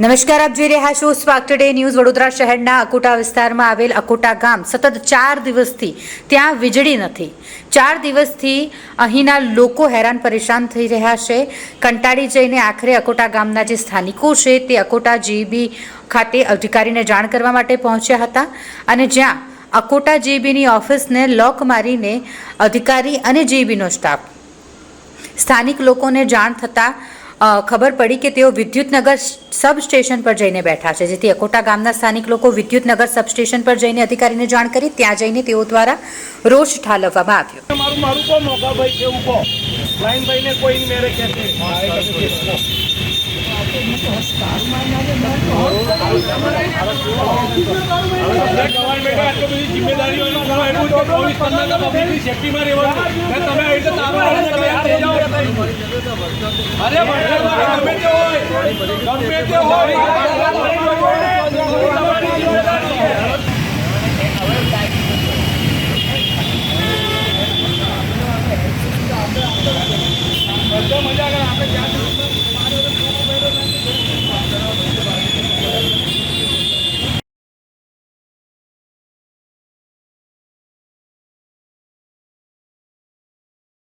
નમસ્કાર, આપ જોઈ રહ્યા છો સ્પાર્ક ટુડે ન્યૂઝ। વડોદરા શહેરના અકોટા વિસ્તારમાં આવેલ અકોટા ગામ સતત 4 દિવસથી ત્યાં વીજળી નથી। 4 દિવસથી અહીંના લોકો હેરાન પરેશાન થઈ રહ્યા છે। કંટાળી જઈને આખરે અકોટા ગામના જે સ્થાનિકો છે તે અકોટા જીબી ખાતે અધિકારીને જાણ કરવા માટે પહોંચ્યા હતા અને જ્યાં અકોટા જીબીની ઓફિસને લોક મારીને અધિકારી અને જીબીનો સ્ટાફ સ્થાનિક લોકોને જાણ થતાં ખબર પડી કે તેઓ વિદ્યુતનગર સબસ્ટેશન પર જઈને બેઠા છે, જેથી અકોટા ગામના સ્થાનિક લોકો વિદ્યુતનગર સબસ્ટેશન પર જઈને અધિકારીને જાણ કરી। ત્યાં જઈને તેઓ દ્વારા રોષ ઠાલવવામાં આવ્યો। મારું કો મોગાભાઈ કેવું કો લાઈનભાઈને કોઈ મેરે કહેતે મજા